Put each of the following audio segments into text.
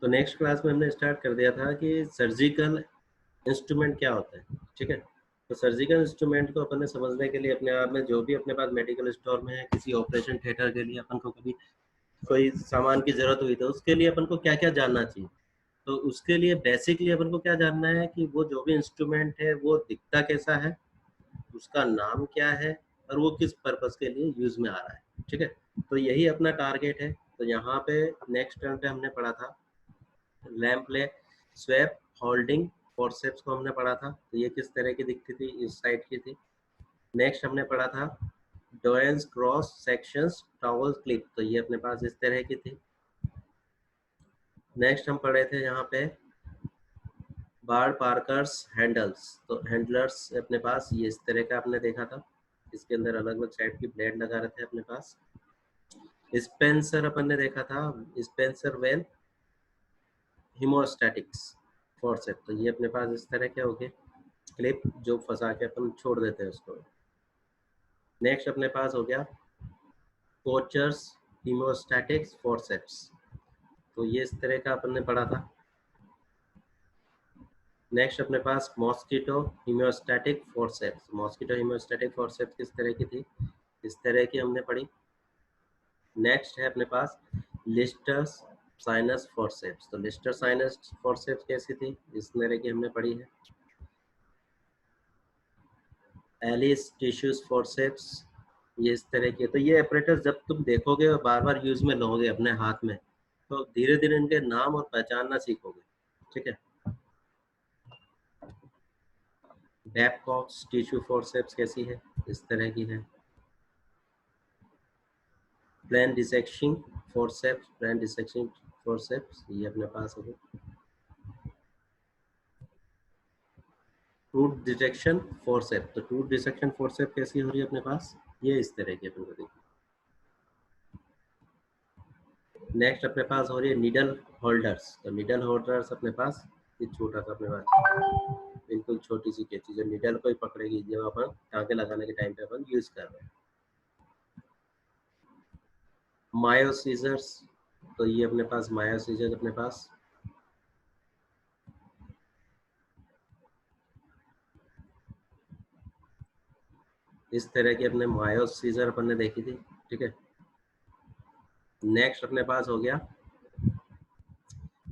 तो next class में हमने स्टार्ट कर दिया था कि सर्जिकल इंस्ट्रूमेंट क्या होता है, ठीक है। तो सर्जिकल इंस्ट्रूमेंट को अपन ने समझने के लिए अपने आप में जो भी अपने पास मेडिकल स्टोर में है, किसी ऑपरेशन थिएटर के लिए अपन को कभी कोई सामान की जरूरत हुई तो उसके लिए अपन को क्या क्या जानना चाहिए। तो उसके लिए बेसिकली अपन को क्या जानना है कि वो जो भी इंस्ट्रूमेंट है वो दिखता कैसा है, उसका नाम क्या है और वो किस पर्पस के लिए यूज में आ रहा है, ठीक है। तो यही अपना टारगेट है। तो यहाँ पे नेक्स्ट टर्म पे हमने पढ़ा था लैंप ले स्वैप होल्डिंग फोर्सेप्स को हमने पढ़ा था। तो ये किस तरह की दिखती थी, इस साइड की थी। नेक्स्ट हमने पढ़ा था डोयंस क्रॉस सेक्शंस टॉवल क्लिप, तो ये अपने पास इस तरह की थी। नेक्स्ट हम पढ़े थे यहाँ पे बार पार्कर्स हैंडल्स, तो हैंडलर्स अपने पास ये इस तरह का आपने देखा था, इसके अंदर अलग अलग टाइप की ब्लेड लगा रहे थे अपने पास। स्पेंसर अपन ने देखा था, स्पेंसर वेल हीमोस्टैटिक्स फोर्सेप, तो ये अपने पास इस तरह के हो गए क्लिप जो फंसा के अपन छोड़ देते हैं उसको। नेक्स्ट अपने पास हो गया कोचर्स हीमोस्टैटिक्स फोर्सेप्स, तो ये इस तरह का अपन ने पढ़ा था। नेक्स्ट अपने पास mosquito haemostatic forceps, mosquito haemostatic forceps किस तरह की थी, इस तरह की हमने पढ़ी। नेक्स्ट है अपने पास लिस्टर साइनस फोर्सेप्स, तो लिस्टर साइनस फोर्सेप्स कैसी थी, इस तरह की हमने पढ़ी है। एलिस टिश्यूज फोर्सेप्स, ये इस तरह की। तो ये ऑपरेटर्स जब तुम देखोगे और बार बार यूज में लोगे अपने हाथ में, तो धीरे धीरे इनके नाम और पहचानना सीखोगे, ठीक है। बैबकॉक्स टिश्यू फोर्सेप्स कैसी है, इस तरह की है। Plan dissection forceps, plan dissection forceps ये अपने पास होगी। टूथ डिटेक्शन फोर्सेप, तो टूथ डिसेक्शन फोर्सेप कैसी हो रही है अपने पास, ये इस तरह की अपन को देखिए। नेक्स्ट अपने पास हो रही है नीडल होल्डर्स, तो नीडल होल्डर्स अपने पास ये छोटा सा अपने पास बिल्कुल छोटी सी कैंची जो नीडल को ही पकड़ेगी, जब अपन टाँके लगाने के टाइम पे अपन यूज कर रहे हैं। मायो सीजर्स, तो ये अपने पास मायो सीजर्स अपने पास। इस तरह की अपने मायो सीजर अपन ने देखी थी, ठीक है। नेक्स्ट अपने पास हो गया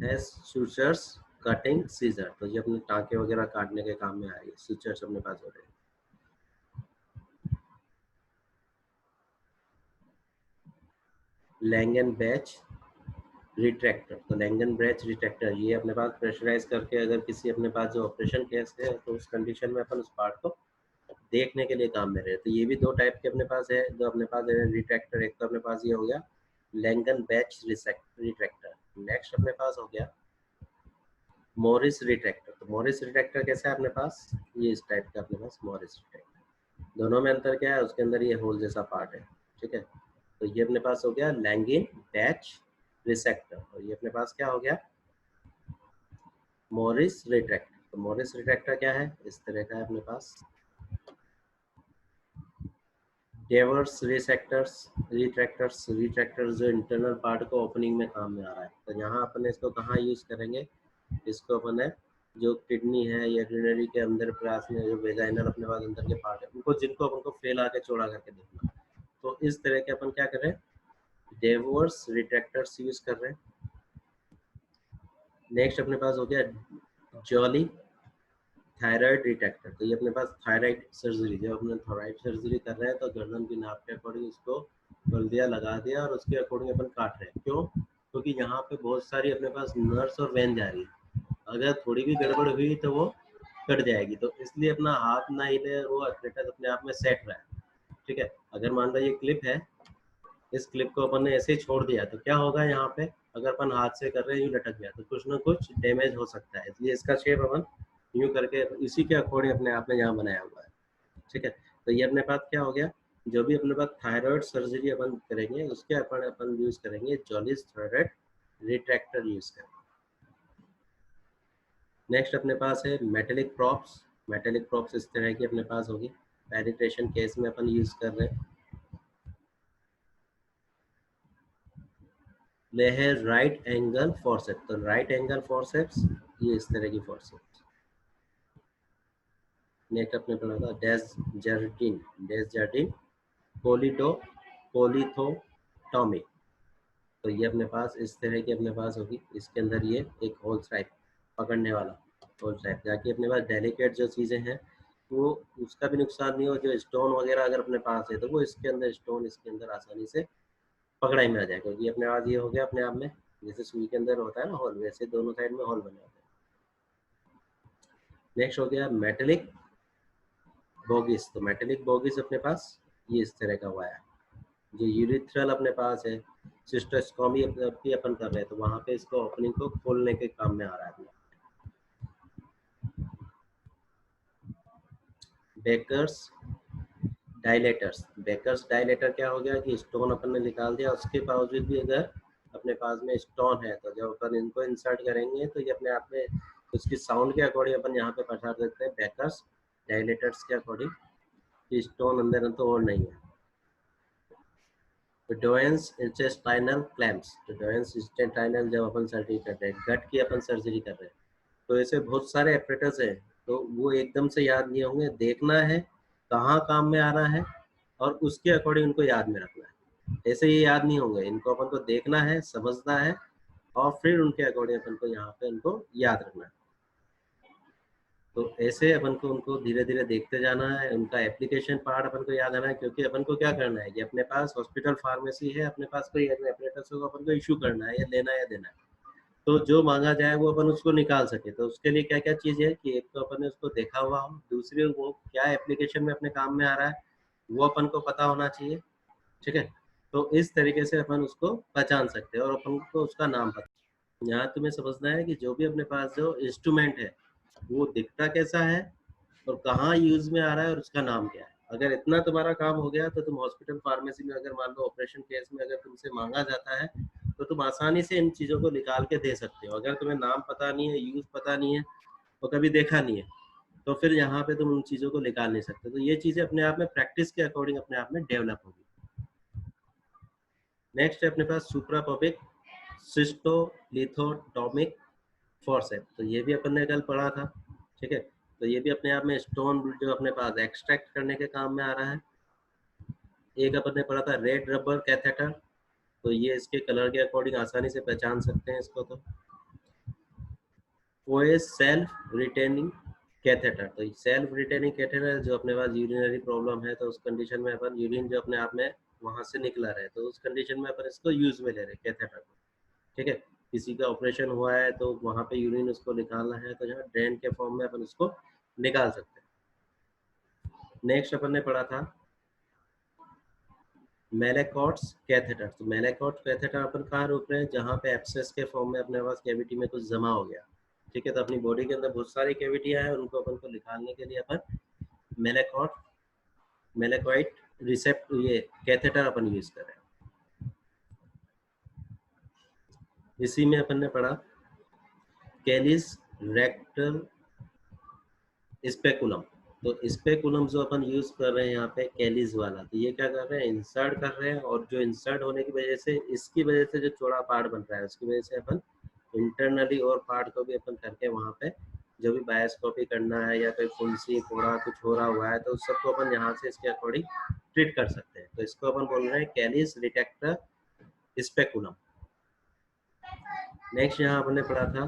एस सूचर्स कटिंग सीजर, तो ये अपने टाँके वगैरह काटने के काम में आ रही है, सूचर्स अपने पास हो रहे हैं। लैंगन बैच रिट्रैक्टर, तो लैंगन ब्रेच रिट्रैक्टर ये अपने पास प्रेशराइज करके अगर किसी अपने पास जो ऑपरेशन केस है तो उस कंडीशन में अपन उस पार्ट को देखने के लिए काम में रहे। तो ये भी दो टाइप के अपने पास है जो अपने पास है रिट्रैक्टर। एक तो अपने पास ये हो गया लैंगन बैच रिट्रैक्टर। नेक्स्ट अपने पास हो गया मॉरिस रिट्रैक्टर, तो मॉरिस रिट्रैक्टर कैसा है अपने पास, ये इस टाइप का अपने पास मॉरिस रिट्रैक्टर। दोनों में अंतर क्या है, उसके अंदर ये होल जैसा पार्ट है, ठीक है। तो ये अपने पास हो गया लैंगिन बैच रिसेक्टर, और ये अपने पास क्या हो गया मॉरिस रिट्रैक्टर। तो मॉरिस रिट्रैक्टर क्या है, इस तरह का है अपने पास। डेवर्स रिट्रैक्टर्स जो इंटरनल पार्ट को ओपनिंग में काम में आ रहा है। तो यहाँ अपन इसको कहाँ यूज करेंगे, इसको अपन है जो किडनी है या यूरिनरी के अंदर प्लास में जो वेजाइनल अपने पास अंदर के पार्ट है उनको, जिनको अपन को फैला के चौड़ा करके देखना, तो इस तरह के अपन क्या कर रहे हैं डेवर्स रिट्रैक्टर्स यूज कर रहे हैं। नेक्स्ट अपने पास हो गया जॉली थायराइड रिट्रैक्टर, तो ये अपने पास थायराइड सर्जरी, जब अपने थायराइड सर्जरी कर रहे हैं तो गर्दन की नाप के अकॉर्डिंग उसको बल्दिया लगा दिया और उसके अकॉर्डिंग अपन काट रहे हैं। क्यों, क्योंकि यहाँ पे बहुत सारी अपने पास नर्स और वेन जा रही है, अगर थोड़ी भी गड़बड़ हुई तो वो कट जाएगी। तो इसलिए अपना हाथ ना हिले, वो एथलेटस अपने आप में सेट रहा है, ठीक है। अगर मान लो ये क्लिप है, इस क्लिप को अपन ने ऐसे ही छोड़ दिया तो क्या होगा, यहाँ पे अगर अपन हाथ से कर रहे हैं यूँ लटक गया तो कुछ ना कुछ डैमेज हो सकता है। इसलिए इसका शेप अपन यूँ करके इसी के अकॉर्डिंग अपने आप में यहाँ बनाया हुआ है, ठीक है। तो ये अपने पास क्या हो गया, जो भी अपने पास थायराइड सर्जरी अपन करेंगे उसके अपन यूज करेंगे जॉलिस थायराइड रिट्रैक्टर यूज करेंगे। नेक्स्ट अपने पास है मेटेलिक प्रॉप्स, मेटेलिक प्रॉप्स इस तरह की अपने पास होगी, पेनिट्रेशन केस में अपन यूज कर रहे हैं। ले है राइट एंगल फॉरसेप्स। तो राइट एंगल फॉरसेप्स ये इस तरह की फॉरसेप्स। नेक्स्ट अपने पढ़ा था डेसजर्टिन, डेसजर्टिन पोलिथोटॉमी। तो ये अपने पास इस तरह की अपने पास होगी, इसके अंदर ये एक होल टाइप पकड़ने वाला होल टाइप, ताकि अपने पास डेलिकेट जो चीज़ें हैं वो उसका भी नुकसान नहीं हो। जो स्टोन वगैरह अगर अपने पास है तो वो इसके अंदर स्टोन इसके अंदर आसानी से पकड़ाई में आ जाए, क्योंकि अपने पास ये हो गया अपने आप में, जैसे सुई के अंदर होता है ना होल, वैसे दोनों साइड में होल बने होते हैं। नेक्स्ट हो गया मेटेलिक बोगिस। तो मेटेलिक बोगिस अपने पास ये इस तरह का हुआ है। जो यूरिथ्रल अपने पास है, सिस्टोस्कोमी अपन कर रहे हैं, तो वहां पे इसको ओपनिंग को खोलने के काम में आ रहा है। बेकर्स डायलेटर्स, बेकर्स डायलेटर क्या हो गया कि स्टोन अपन ने निकाल दिया, उसके बावजूद भी अगर अपने पास में स्टोन है तो जब अपन इनको इंसर्ट करेंगे तो ये अपने आप में उसकी साउंड के अकॉर्डिंग अपन यहाँ पे पछाड़ देते हैं बेकर्स डायलेटर्स के अकॉर्डिंग कि स्टोन अंदर तो और नहीं है। तो डोएंस इंटेस्टाइनल क्लैम्प्स, तो डोएंस इंटेस्टाइनल जब अपन सर्जरी कर रहे हैं, गट की अपन सर्जरी कर रहे हैं, तो ऐसे बहुत सारे ऑपरेटर्स हैं, तो वो एकदम से याद नहीं होंगे, देखना है कहाँ काम में आ रहा है और उसके अकॉर्डिंग उनको याद में रखना है। ऐसे ये याद नहीं होंगे, इनको अपन को देखना है, समझना है और फिर उनके अकॉर्डिंग अपन को यहाँ पे उनको याद रखना है। तो ऐसे अपन को उनको धीरे धीरे देखते जाना है, उनका एप्लीकेशन पार्ट अपन को याद आना है, क्योंकि अपन को क्या करना है कि अपने पास हॉस्पिटल फार्मेसी है, अपने पास कोई एपरेटर्स को अपन को इशू करना है या लेना है या देना है, तो जो मांगा जाए वो अपन उसको निकाल सके। तो उसके लिए क्या क्या चीज़ है कि एक तो अपन ने उसको देखा हुआ हो, दूसरी वो क्या एप्लीकेशन में अपने काम में आ रहा है वो अपन को पता होना चाहिए, ठीक है। तो इस तरीके से अपन उसको पहचान सकते हैं और अपन को उसका नाम पता। यहाँ तुम्हें समझना है कि जो भी अपने पास जो इंस्ट्रूमेंट है वो दिखता कैसा है और कहाँ यूज में आ रहा है और उसका नाम क्या है। अगर इतना तुम्हारा काम हो गया तो तुम हॉस्पिटल फार्मेसी में अगर मान लो ऑपरेशन केस में अगर तुमसे मांगा जाता है तो तुम आसानी से इन चीज़ों को निकाल के दे सकते हो। अगर तुम्हें नाम पता नहीं है, यूज पता नहीं है और कभी देखा नहीं है, तो फिर यहाँ पे तुम उन चीज़ों को निकाल नहीं सकते। तो ये चीज़ें अपने आप में प्रैक्टिस के अकॉर्डिंग अपने आप में डेवलप होगी। नेक्स्ट है अपने पास सुप्रापुबिक सिस्टोलिथोटोमिक फोर्सेप। तो ये भी अपन ने कल पढ़ा था, ठीक है। तो ये भी अपने आप में स्टोन जो अपने पास एक्सट्रैक्ट करने के काम में आ रहा है। एक अपन ने पढ़ा था रेड रबर कैथेटर, तो ये इसके कलर के अकॉर्डिंग आसानी से पहचान सकते हैं इसको। तो वो है सेल्फ रिटेनिंग कैथेटर। तो सेल्फ रिटेनिंग कैथेटर जो अपने पास यूरिनरी प्रॉब्लम है, तो उस कंडीशन में अपन यूरिन जो अपने आप में वहां से निकला रहे, तो उस कंडीशन में अपन इसको यूज में ले रहे कैथेटर को, ठीक है। किसी का ऑपरेशन हुआ है तो वहां पे यूरिन उसको निकालना है, तो यहाँ ड्रेन के फॉर्म में अपन उसको निकाल सकते हैं। नेक्स्ट अपन ने पढ़ा था मेलेकॉट्स कैथेटर। तो मेलेकॉट कैथेटर अपन कहाँ रोक रहे हैं, जहाँ पे एब्सेस के फॉर्म में अपने पास कैविटी में कुछ जमा हो गया, ठीक है। तो अपनी बॉडी के अंदर बहुत सारी कैविटियां हैं, उनको अपन को निकालने के लिए अपन मेलेकॉट मेलेकॉइट रिसेप्ट ये कैथेटर अपन यूज कर रहे हैं। इसी में अपन ने पढ़ा कैलिस रेक्टल स्पेकुलम। तो स्पेकुलम जो अपन यूज कर रहे हैं यहाँ पे कैलिस वाला, तो ये क्या कर रहे हैं, इंसर्ट कर रहे हैं, और जो इंसर्ट होने की वजह से इसकी वजह से जो चौड़ा पार्ट बन रहा है उसकी वजह से अपन इंटरनली और पार्ट को भी अपन करके वहाँ पे जो भी बायोस्कोपी करना है या कोई फुंसी फोड़ा कुछ हो रहा हुआ है, तो उस सबको अपन यहाँ से इसके अकॉर्डिंग ट्रीट कर सकते हैं। तो इसको अपन बोल रहे हैं कैलिस रिटेक्टर स्पेकुलम। नेक्स्ट यहाँ आपने पढ़ा था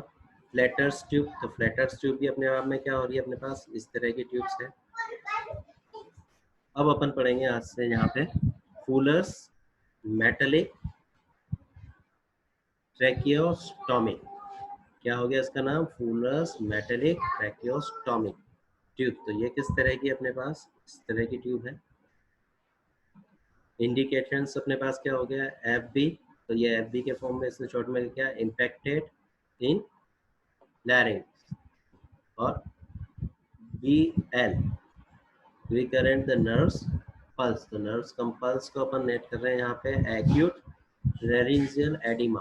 फ्लैटर्स ट्यूब। तो फ्लैटर्स ट्यूब भी अपने आप में क्या हो रही है, अपने पास इस तरह की ट्यूब्स है। अब अपन पढ़ेंगे आज से यहाँ पे फुलर्स मेटेलिक ट्रैकियोस्टोमिक। क्या हो गया इसका नाम, फुलर्स मेटेलिक ट्रैकियोस्टोमिक ट्यूब। तो ये किस तरह की अपने पास इस तरह की ट्यूब है। इंडिकेशंस अपने पास क्या हो गया, एफ बी। तो ये एफ बी के फॉर्म में इसने शॉर्ट में क्या, इम्पैक्टेड इन लैरिंक्स, और बी एल रिकरेंट द नर्व्स पल्स। तो नर्व्स कंपल्स को अपन नेट कर रहे हैं यहाँ पे एक्यूट रेरिंजियल एडिमा।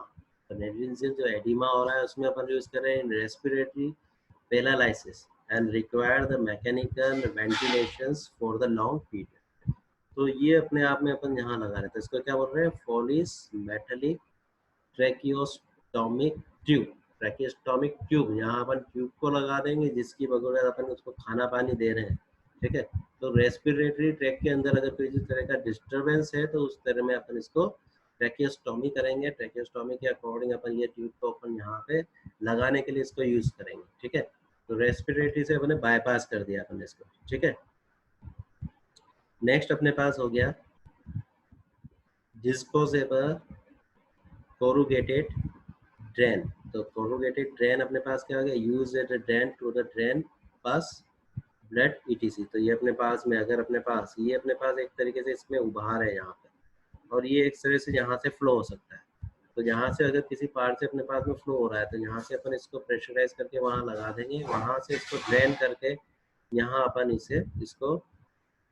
तो रेरिंजियल जो एडिमा हो रहा है उसमें अपन यूज कर रहे हैं respiratory paralysis and require the mechanical ventilations for the long period. तो ये अपने आप में अपन यहाँ लगा रहे थे, इसको क्या बोल रहे हैं, फॉलिस मेटेलिक ट्रैकियोस्टोमिक ट्यूब। ट्रैकियोस्टोमिक ट्यूब, यहाँ अपन ट्यूब को लगा देंगे जिसकी बगैर अपन उसको खाना पानी दे रहे हैं, ठीक है। तो रेस्पिरेटरी ट्रैक के अंदर अगर कोई इस तरह का डिस्टरबेंस है तो उस तरह में अपन इसको ट्रैकियोस्टोमी करेंगे। ट्रैकियोस्टोमी के अकॉर्डिंग अपन ये ट्यूब को अपन यहाँ पे लगाने के लिए इसको यूज करेंगे, ठीक है। तो रेस्पिरेटरी से अपने बाईपास कर दिया अपन इसको, ठीक है। नेक्स्ट अपने पास हो गया डिस्पोजेबल कोरुगेटेड ड्रेन। तो कोरुगेटेड ड्रेन अपने पास क्या हो गया, use at drain to the drain pus blood etc. तो ये अपने पास में अगर अपने पास ये अपने पास एक तरीके से इसमें उभार है यहाँ पे, और ये एक तरह से यहाँ से फ्लो हो सकता है। तो यहाँ से अगर किसी पार्ट से अपने पास में फ्लो हो रहा है तो यहाँ से अपन इसको प्रेशराइज करके वहाँ लगा देंगे, वहाँ से इसको ड्रेन करके यहाँ अपन इसको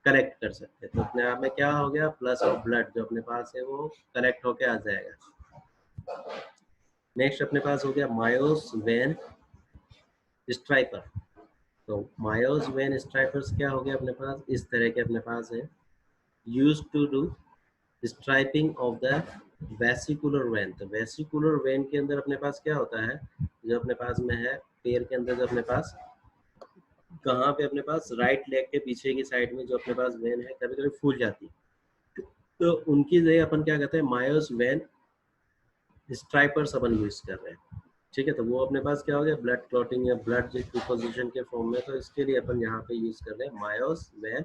कलेक्ट कर सकते हैं। तो अपने आप में क्या हो गया, प्लस ऑफ ब्लड जो अपने पास है वो कलेक्ट होके आ जाएगा। नेक्स्ट अपने पास हो गया मायोस वेन स्ट्राइपर। तो मायोस वेन स्ट्राइपर्स क्या हो गया अपने पास, इस तरह के अपने पास है, use to do striping of the vesicular vein. तो वेसिकुलर वेन के अंदर अपने पास क्या होता है, जो अपने पास में है पैर के अंदर, जो अपने पास कहाँ पे अपने पास राइट लेग के पीछे की साइड में जो अपने पास वेन है कभी कभी फूल जाती है, तो उनकी जगह अपन क्या कहते हैं मायोस वेन स्ट्राइपर्स अपन यूज कर रहे हैं, ठीक है। तो वो अपने पास क्या हो गया, ब्लड क्लॉटिंग या ब्लड डिपोजिशन के फॉर्म में, तो इसके लिए अपन यहाँ पे यूज कर रहे हैं मायोस वेन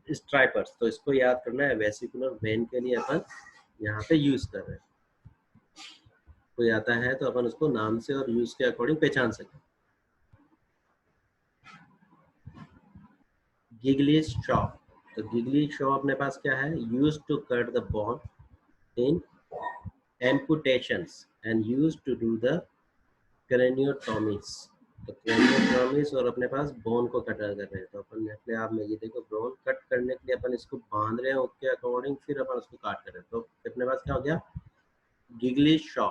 स्ट्राइपर्स। तो इसको याद करना है, वेसिकुलर वेन के लिए अपन यहाँ पे यूज कर रहे हैं। कोई आता है तो अपन उसको नाम से और यूज के अकॉर्डिंग पहचान सकते हैं। गिगलीज शॉ। तो गिगलीज शॉ अपने पास क्या है, use to cut the bone in amputations and used to do the craniotomies। तो craniotomies और अपने पास बोन को कट कर रहे हैं, तो अपन अपने आप में ये देखो बोन कट करने के लिए अपन इसको बांध रहे हैं, उसके अकॉर्डिंग फिर अपन उसको काट कर रहे हैं। तो अपने पास क्या हो गया, Gigli saw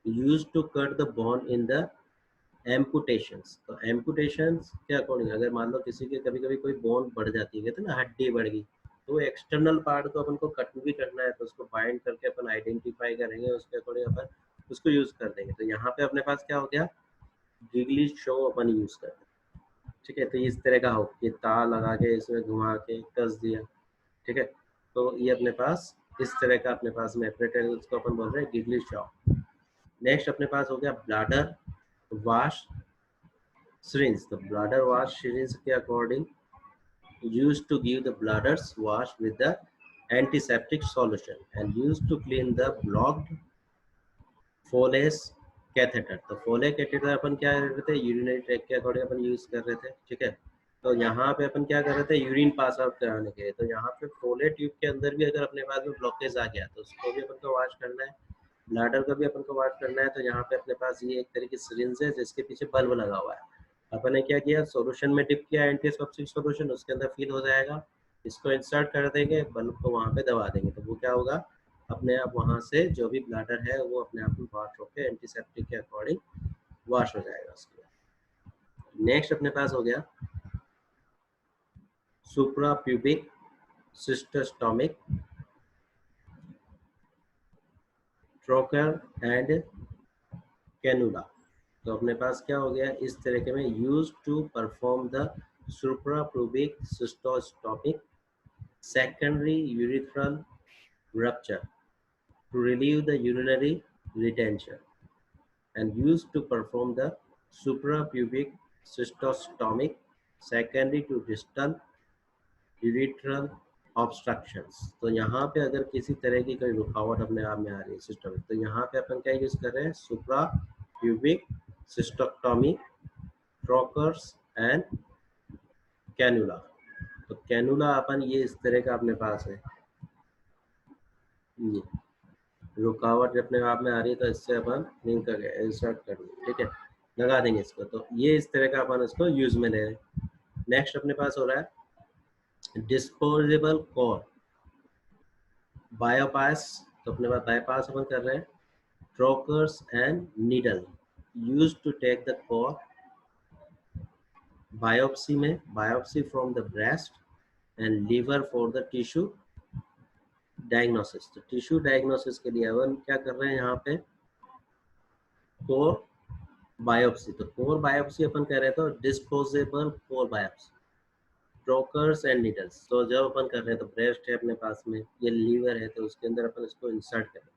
use to cut the bone in the amputations. तो एम्पुटेशंस के अकॉर्डिंग अगर मान लो किसी के कभी कभी कोई बोन बढ़ जाती है, कहते हैं ना हड्डी बढ़ गई, तो एक्सटर्नल पार्ट को अपन को कट भी करना है, तो उसको बाइंड करके अपन आइडेंटिफाई करेंगे, उसके अकॉर्डिंग अपन उसको यूज कर देंगे। तो यहाँ पे अपने पास क्या हो गया, गिगली शो अपन यूज करते हैं, ठीक है। तो इस तरह का हो कि तार लगा के इसमें घुमा के कस दिया, ठीक है। तो ये अपने पास इस तरह का अपने पास में ऑपरेटर, उसको अपन बोल रहे हैं गिगली शो। नेक्स्ट अपने पास हो गया ब्लाडर वाश syringe। तो ब्लाडर वाश syringe के according used to give the bladders wash with the antiseptic solution and used to clean the blocked Foley's catheter। तो Foley catheter अपन क्या कर रहे थे, यूरिनरी ट्रैक के अकॉर्डिंग अपन यूज कर रहे थे, ठीक है। तो यहाँ पे अपन क्या कर रहे थे, यूरिन पास आउट कराने के लिए। तो यहाँ पे Foley ट्यूब के अंदर भी अगर अपने पास में ब्लॉकेज आ गया तो उसको भी अपन को वॉश करना है, ब्लाडर को भी अपन को वॉश करना है। तो यहाँ पे अपने पास ये एक तरह की सिरिंज है जिसके पीछे बल्ब लगा हुआ है, अपन ने क्या किया, सॉल्यूशन में डिप किया एंटीसेप्टिक सॉल्यूशन, उसके अंदर फिल हो जाएगा, इसको इंसर्ट कर देंगे, बल्ब को वहाँ पे दबा देंगे, तो वो क्या होगा, अपने आप वहाँ से जो भी ब्लैडर है वो अपने आप में वॉश होकर एंटीसेप्टिक के अकॉर्डिंग वॉश हो जाएगा उसके। नेक्स्ट अपने पास हो गया suprapubic cystostomic trocar and cannula. तो अपने पास क्या हो गया, इस तरीके में use to perform the suprapubic cystostomic secondary urethral rupture to relieve the urinary retention and used to perform the suprapubic cystostomic secondary to distal urethral obstructions। तो यहाँ पे अगर किसी तरह की कोई रुकावट अपने आप में आ रही है सिस्टम, तो यहाँ पे अपन क्या यूज कर रहे हैं, सुप्राप्यूबिक सिस्टोक्टोमी ट्रोकर्स एंड कैनुला। तो कैनुला अपन ये इस तरह का अपने पास है, रुकावट अपने आप में आ रही है तो इससे अपन लिंक कर इंसर्ट कर देंगे, ठीक है, लगा देंगे इसको। तो ये इस तरह का अपन इसको यूज में ले रहे हैं। नेक्स्ट अपने पास हो रहा है डिस्पोजेबल कोर बायोपास। तो अपने पास बायोपास अपन कर रहे हैं trocars and needle use to take the core biopsy में, biopsy from the breast and liver for the tissue diagnosis. तो टिश्यू डायग्नोसिस के लिए अपन क्या कर रहे हैं, यहाँ पे कोर बायोप्सी, तो कोर बायोप्सी अपन कह रहे थे disposable core biopsy, trocars and needles. तो जब अपन कर रहे हैं तो ब्रेस्ट है अपने पास में, ये लीवर है, तो उसके अंदर अपन इसको इंसर्ट करें,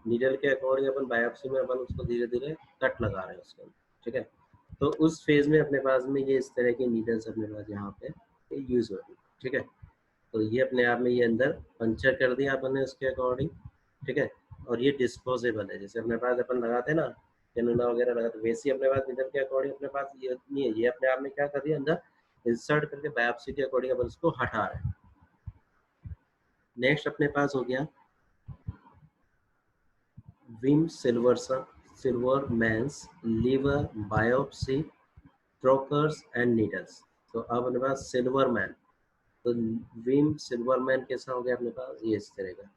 नीडल के अकॉर्डिंग अपन बायोप्सी में अपन उसको धीरे धीरे कट लगा रहे हैं उसके अंदर, ठीक है। तो उस फेज में अपने पास में ये इस तरह की नीडल्स अपने पास यहाँ पे यूज हो रही है, ठीक है। तो ये अपने आप में ये अंदर पंचर कर दिया अपन ने उसके अकॉर्डिंग, ठीक है। और ये डिस्पोजेबल है, जैसे अपने पास अपन लगाते हैं ना कैनुला वगैरह लगाते, वैसे ही अपने पास नीडल के अकॉर्डिंग अपने पास ये नहीं है, ये अपने आप में क्या कर दिया अंदर इंसर्ट करके बायोप्सी के अकॉर्डिंग अपन उसको हटा रहे हैं। नेक्स्ट अपने पास हो गया Vim Silverman's liver biopsy trocars and needles. तो अब अपने पास सिल्वरमैन, तो विम सिल्वरमैन कैसा हो गया अपने पास ये इस तरह का,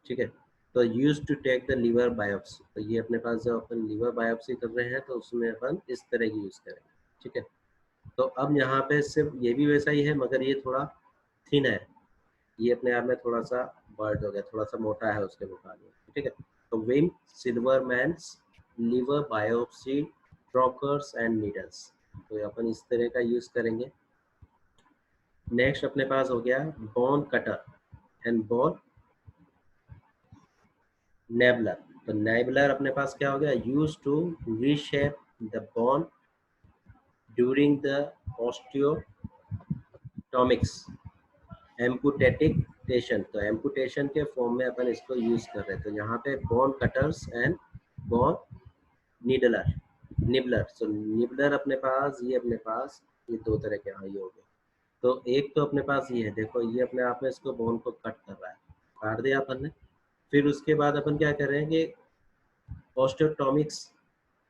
ठीक है। तो use to take the liver biopsy, तो ये अपने पास जब अपन लीवर बायोप्सी कर रहे हैं तो उसमें अपन इस तरह की यूज करेंगे, ठीक है। तो अब यहाँ पे सिर्फ ये भी वैसा ही है मगर ये थोड़ा थिन है, ये अपने आप में थोड़ा सा बर्ड हो गया, थोड़ा सा मोटा है उसके मुकाबले, ठीक है। तो Vim Silverman's liver biopsy trocars and needles, तो अपन इस तरह का यूज करेंगे। नेक्स्ट अपने पास हो गया bone cutter and bone nibbler. तो नेबलर अपने पास क्या हो गया, use to reshape the bone during the osteotomies amputation, तो एम्पुटेशन के फॉर्म में अपन इसको यूज कर रहे हैं। तो यहाँ पे bone cutters and bone needler nibbler, so nibbler अपने पास ये दो तरह के ये हो गए। तो एक तो अपने पास ये है, देखो ये अपने आप में इसको बोन को कट कर रहा है, काट दिया अपन ने। फिर उसके बाद अपन क्या कर रहे हैं कि ऑस्टियोटॉमिक्स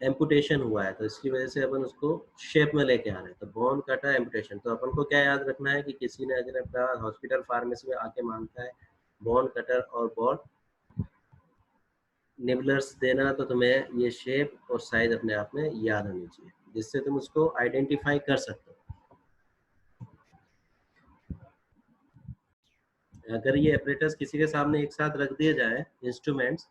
एम्पुटेशन हुआ है, तो इसकी वजह से अपन उसको शेप में लेके आ रहे हैं। तो बोन कटा एम्पुटेशन, तो अपन को क्या याद रखना है कि किसी ने अगर अपना हॉस्पिटल फार्मेसी में आके मांगता है बोन कटर और बोन निबलर्स देना, तो तुम्हें ये शेप और साइज अपने आप में याद होनी चाहिए, जिससे तुम उसको आइडेंटिफाई कर सकते हो। अगर ये ऑपरेटर्स किसी के सामने एक साथ रख दिए जाए इंस्ट्रूमेंट्स,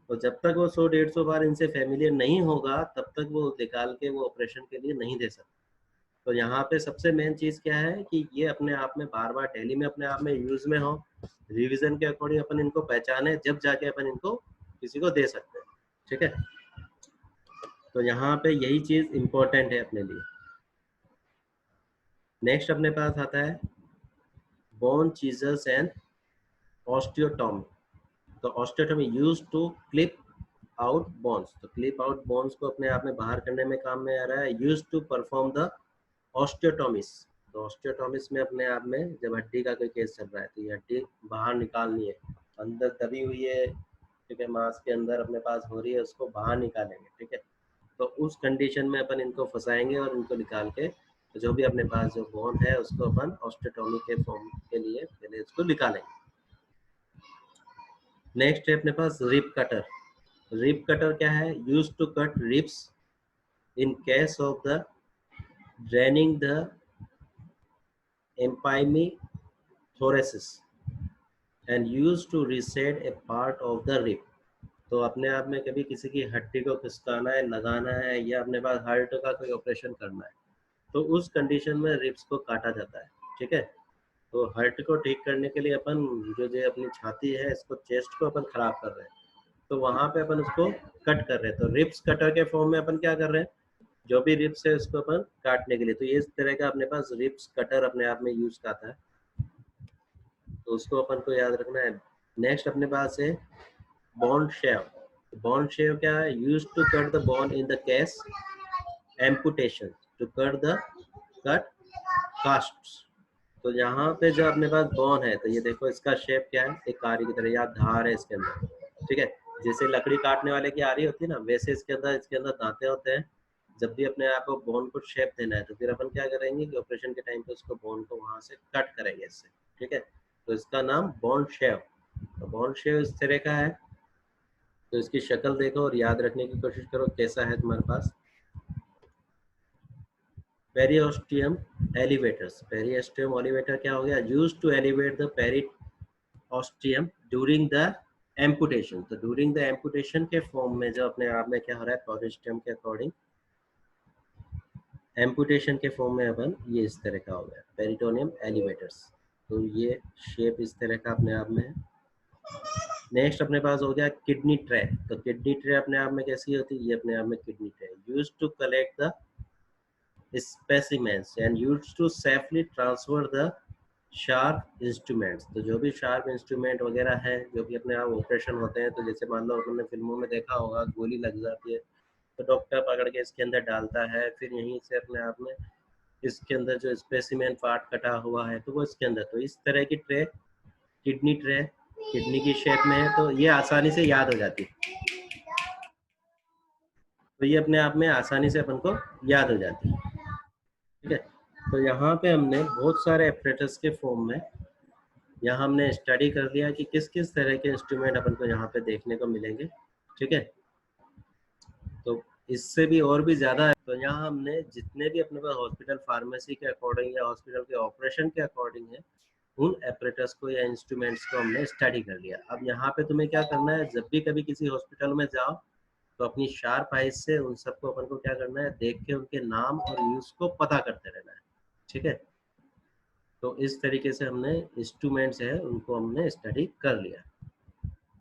तो जब तक वो 100-150 बार इनसे फेमिलियर नहीं होगा तब तक वो निकाल के वो ऑपरेशन के लिए नहीं दे सकते। तो यहाँ पे सबसे मेन चीज क्या है कि ये अपने आप में बार बार डेली में अपने आप में यूज में हो, रिवीजन के अकॉर्डिंग अपन इनको पहचाने, जब जाके अपन इनको किसी को दे सकते हैं, ठीक है। तो यहाँ पे यही चीज इंपॉर्टेंट है अपने लिए। नेक्स्ट अपने पास आता है बोन चीजर्स एंड ऑस्टियोटॉमी। तो osteotomy use to clip out bones, तो क्लिप आउट बोन्स को अपने आप में बाहर करने में काम में आ रहा है। यूज टू परफॉर्म द ऑस्टियोटॉमिस, तो ऑस्टियोटॉमिस में अपने आप में जब हड्डी का कोई केस चल रहा है तो ये हड्डी बाहर निकालनी है, अंदर दबी हुई है, ठीक है, मांस के अंदर अपने पास हो रही है, उसको बाहर निकालेंगे, ठीक है। तो उस कंडीशन में अपन इनको फंसाएंगे और इनको निकाल के तो जो भी अपने पास जो बोन है उसको अपन ऑस्टियोटॉमी के फॉर्म के लिए पहले उसको निकालेंगे। नेक्स्ट है अपने पास रिप कटर। रिप कटर क्या है, use to cut ribs in case of the draining the empyema thoracis and use to resect a part of the rib. तो अपने आप में कभी किसी की हड्डी को खिसकाना है, लगाना है, या अपने पास हार्ट का कोई ऑपरेशन करना है, तो उस कंडीशन में रिप्स को काटा जाता है, ठीक है। तो हार्ट को ठीक करने के लिए अपन जो अपनी छाती है इसको, चेस्ट को अपन खराब कर रहे हैं, तो वहां पे अपन उसको कट कर रहे हैं। तो रिप्स कटर के फॉर्म में अपन क्या कर रहे हैं, जो भी रिप्स है उसको अपन काटने के लिए, तो ये इस तरह का अपने पास रिप्स कटर अपने आप में यूज का आता है, तो उसको अपन को याद रखना है। नेक्स्ट अपने पास है बॉन्ड शेव। बॉन्ड शेव क्या है, use to cut the bone in the case amputation to cut the cut cast. तो यहाँ पे जो अपने पास बॉन है, तो ये देखो इसका शेप क्या है, एक कारी की तरह, या धार है इसके अंदर, ठीक है। जैसे लकड़ी काटने वाले की आरी होती है ना, वैसे इसके अंदर दांते होते हैं। जब भी अपने आप को बोन को शेप देना है तो फिर अपन क्या करेंगे कि ऑपरेशन के टाइम पे उसको बोन को वहां से कट करेंगे इससे, ठीक है। तो इसका नाम बॉन्ड शेव। तो बॉन्ड शेव इस तरह का है, तो इसकी शक्ल देखो और याद रखने की कोशिश करो कैसा है तुम्हारे पास। पेरिओस्टियम एलिवेटर्स, पेरिओस्टियम एलिवेटर क्या हो गया, used to elevate the periosteum during the amputation, तो ड्यूरिंग द एम्पुटेशन के फॉर्म में जो अपने आप में क्या हो रहा है, प्रोजेस्टियम के अकॉर्डिंग एम्पुटेशन के फॉर्म में अपन ये इस तरह का हो गया पेरिटोनियम एलिवेटर्स। तो ये शेप इस तरह का अपने आप में है। नेक्स्ट अपने पास हो गया किडनी ट्रे। तो किडनी ट्रे अपने आप में कैसी होती है, ये अपने आप में kidney tray used to collect the specimens and used to safely transfer the sharp instruments। तो जो भी शार्प इंस्ट्रूमेंट वगैरह है जो भी अपने आप ऑपरेशन होते हैं, तो जैसे मान लो अपने फिल्मों में देखा होगा गोली लग जाती है तो डॉक्टर पकड़ के इसके अंदर डालता है, फिर यहीं से अपने आप में इसके अंदर जो स्पेसिमेन पार्ट कटा हुआ है तो वो इसके अंदर, तो इस तरह की ट्रे ट्रे किडनी की शेप में है, तो ये आसानी से याद हो जाती है। तो ये अपने आप में आसानी से अपन को याद हो जाती है, ठीक है। तो यहाँ पे हमने बहुत सारे एपरेटस के फॉर्म में यहाँ हमने स्टडी कर लिया कि किस किस तरह के इंस्ट्रूमेंट अपन को यहाँ पे देखने को मिलेंगे, ठीक है। तो इससे भी और भी ज़्यादा है, तो यहाँ हमने जितने भी अपने पास हॉस्पिटल फार्मेसी के अकॉर्डिंग या हॉस्पिटल के ऑपरेशन के अकॉर्डिंग है उन एपरेटस को या इंस्ट्रूमेंट्स को हमने स्टडी कर लिया। अब यहाँ पे तुम्हें क्या करना है, जब भी कभी किसी हॉस्पिटल में जाओ तो अपनी शार्प आइज से उन सबको अपन को क्या करना है, देख के उनके नाम और यूज को पता करते रहना है, ठीक है। तो इस तरीके से हमने इंस्ट्रूमेंट्स है उनको हमने स्टडी कर लिया।